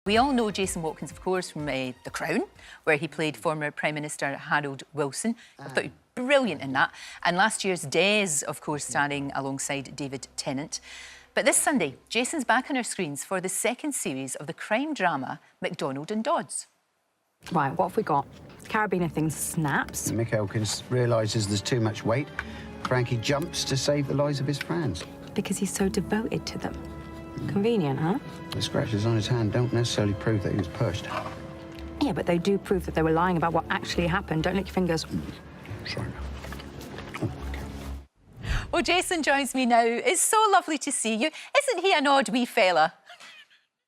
We all know Jason Watkins, of course, from The Crown, where he played former Prime Minister Harold Wilson. I thought he was brilliant in that. And last year's Des, of course, starring alongside David Tennant. But this Sunday, Jason's back on our screens for the second series of the crime drama McDonald and Dodds. Right, what have we got? Carabiner thing snaps. Mick Elkins realises there's too much weight. Frankie jumps to save the lives of his friends. Because he's so devoted to them. Convenient, huh? The scratches on his hand don't necessarily prove that he was pushed. Yeah, but they do prove that they were lying about what actually happened. Don't lick your fingers. Sorry. Well, Jason joins me now. It's so lovely to see you. Isn't he an odd wee fella?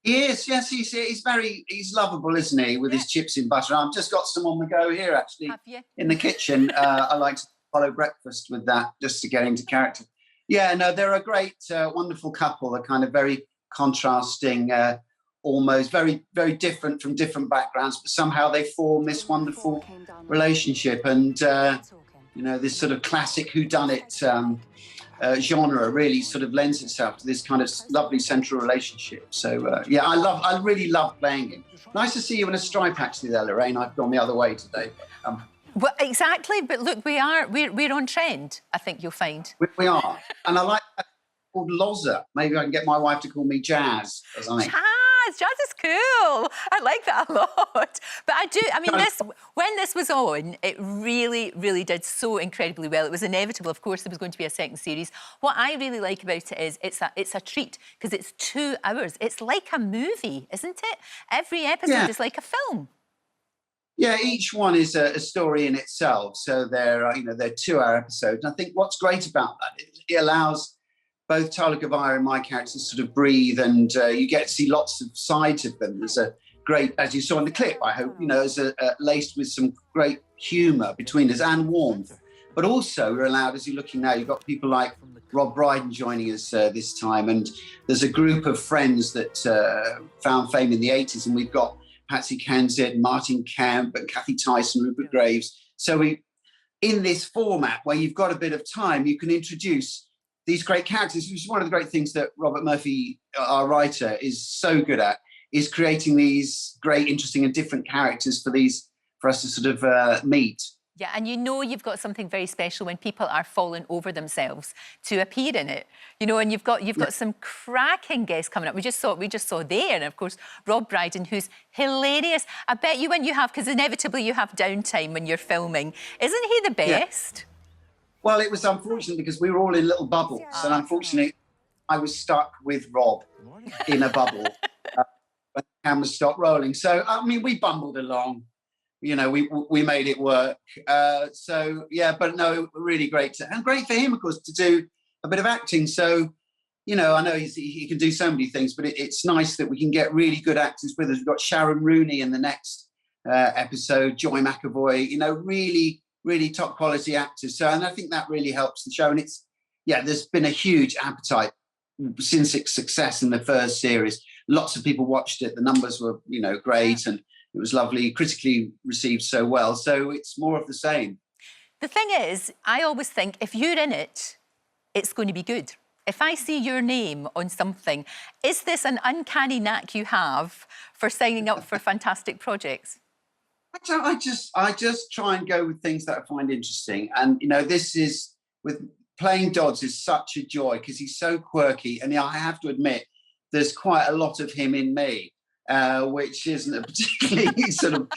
He is, yes, he's lovable, isn't he, with his chips in butter. I've just got some on the go here, actually. Have you? In the kitchen. I like to follow breakfast with that, just to get into character. Yeah, no, they're a great, wonderful couple. They're kind of very contrasting, almost very, very different from different backgrounds, but somehow they form this wonderful relationship. And, you know, this sort of classic whodunit genre really sort of lends itself to this kind of lovely central relationship. So, yeah, I really love playing him. Nice to see you in a stripe, actually, there, Lorraine. I've gone the other way today. Well, exactly, but look, we're on trend, I think you'll find. We are. And I like that called Loza. Maybe I can get my wife to call me Jazz or something. Jazz is cool. I like that a lot. But I mean, when this was on, it really, really did so incredibly well. It was inevitable, of course, there was going to be a second series. What I really like about it is it's a treat, because it's 2 hours. It's like a movie, isn't it? Every episode is like a film. Yeah, each one is a story in itself. So they're 2-hour episodes. And I think what's great about that, it allows both Tyler Gavire and my characters sort of breathe, and you get to see lots of sides of them. There's a great, as you saw in the clip, I hope, there's laced with some great humour between us and warmth. But also we're allowed, as you're looking now, you've got people like Rob Brydon joining us this time, and there's a group of friends that found fame in the 80s, and we've got Patsy Kensit, Martin Kemp, and Kathy Tyson, Rupert Graves. So in this format where you've got a bit of time, you can introduce these great characters, which is one of the great things that Robert Murphy, our writer, is so good at, is creating these great, interesting and different characters for us to sort of meet. Yeah, and you've got something very special when people are falling over themselves to appear in it. And you've got some cracking guests coming up. We just saw there, and of course Rob Brydon, who's hilarious. I bet you when you have, because inevitably you have downtime when you're filming, isn't he the best? Yeah. Well, it was unfortunate because we were all in little bubbles, and unfortunately I was stuck with Rob in a bubble when the camera stopped rolling. So, I mean, we bumbled along. We made it work. So, yeah, but no, really great. And great for him, of course, to do a bit of acting. So, I know he can do so many things, but it's nice that we can get really good actors with us. We've got Sharon Rooney in the next episode, Joy McAvoy, really, really top quality actors. So, and I think that really helps the show. And there's been a huge appetite since its success in the first series. Lots of people watched it. The numbers were, great. And it was lovely, critically received so well. So it's more of the same. The thing is, I always think if you're in it, it's going to be good. If I see your name on something, is this an uncanny knack you have for signing up for fantastic projects? I just try and go with things that I find interesting. And, this is, with playing Dodds is such a joy because he's so quirky. And I have to admit, there's quite a lot of him in me. Which isn't a particularly sort of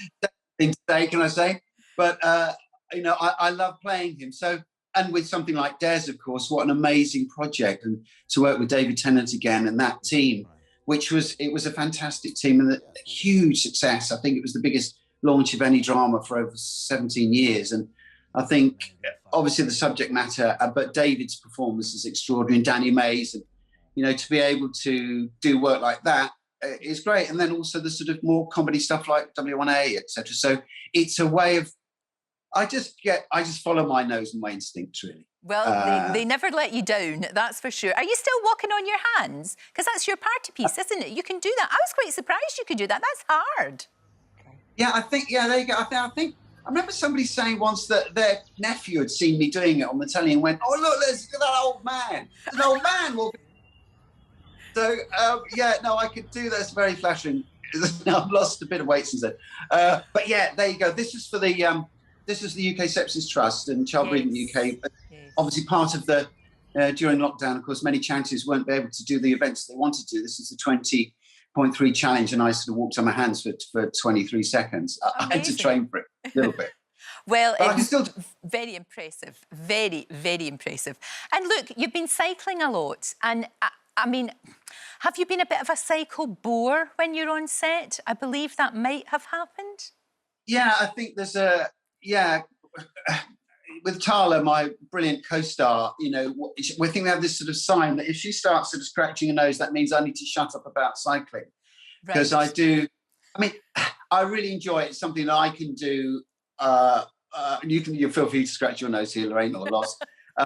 thing to say, can I say? But, I love playing him. So, and with something like Des, of course, what an amazing project. And to work with David Tennant again and that team, it was a fantastic team and a huge success. I think it was the biggest launch of any drama for over 17 years. And I think, obviously, the subject matter, but David's performance is extraordinary, and Danny Mays. And, to be able to do work like that, is great. And then also the sort of more comedy stuff like W1A, etc. So it's a way of, I just follow my nose and my instincts, really. Well, they never let you down, that's for sure. Are you still walking on your hands? Because that's your party piece, isn't it? You can do that. I was quite surprised you could do that. That's hard. Yeah, I think, there you go. I remember somebody saying once that their nephew had seen me doing it on the telly and went, "Oh, look, there's that old man. There's an old man walking." So, I could do that. It's very flattering. I've lost a bit of weight since then. But yeah, there you go. This is for the this is the UK Sepsis Trust and Child Breathing UK. Yes. Obviously, part of the during lockdown, of course, many charities weren't able to do the events they wanted to. This is the 20.3 challenge, and I sort of walked on my hands for 23 seconds. I had to train for it a little bit. Well, But I it can was still... very impressive, very, very impressive. And look, you've been cycling a lot, and I mean, have you been a bit of a cycle bore when you're on set? I believe that might have happened. Yeah, I think there's a... Yeah, with Tala, my brilliant co-star, you know, we think we have this sort of sign that if she starts sort of scratching her nose, that means I need to shut up about cycling. Because I do... I mean, I really enjoy it. It's something that I can do... you feel free to scratch your nose here, Lorraine, or loss. You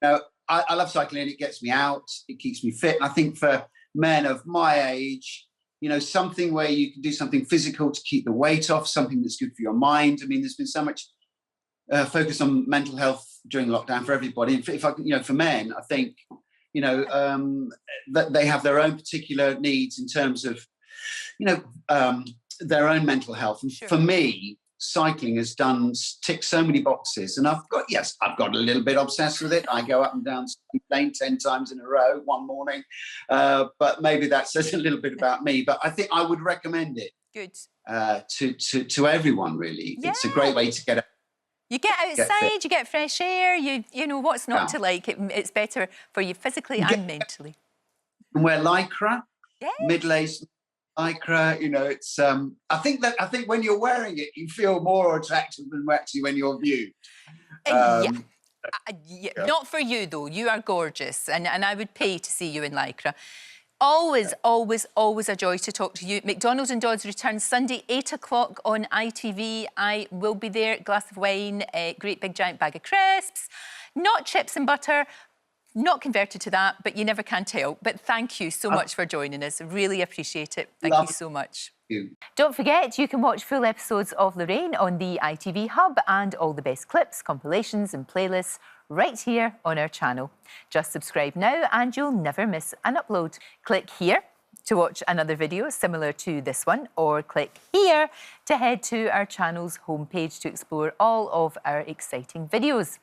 know, I love cycling. It gets me out. It keeps me fit. And I think for men of my age, you know, something where you can do something physical to keep the weight off, something that's good for your mind. I mean, there's been so much focus on mental health during lockdown for everybody. If I, you know, for men, I think, you know, that they have their own particular needs in terms of, you know, their own mental health. And for me, cycling has ticked so many boxes, and I've got a little bit obsessed with it. I go up and down Street Lane 10 times in a row one morning, but maybe that says a little bit about me. But I think I would recommend it. Good. To everyone, really. Yeah. It's a great way to get out. You get outside, you get fresh air. You know what's not to like. It's better for you physically and mentally. And wear lycra, yes. middle-aged lycra, you know, it's I think when you're wearing it, you feel more attractive than actually when you're viewed. Yeah. Not for you though. You are gorgeous, and I would pay to see you in lycra. Always, always, always a joy to talk to you. McDonald and Dodds returns Sunday, 8 o'clock on ITV. I will be there. Glass of wine, a great big giant bag of crisps, not chips and butter. Not converted to that, but you never can tell. But thank you so much for joining us. Really appreciate it. Thank you so much. Don't forget, you can watch full episodes of Lorraine on the ITV Hub and all the best clips, compilations and playlists right here on our channel. Just subscribe now and you'll never miss an upload. Click here to watch another video similar to this one, or click here to head to our channel's homepage to explore all of our exciting videos.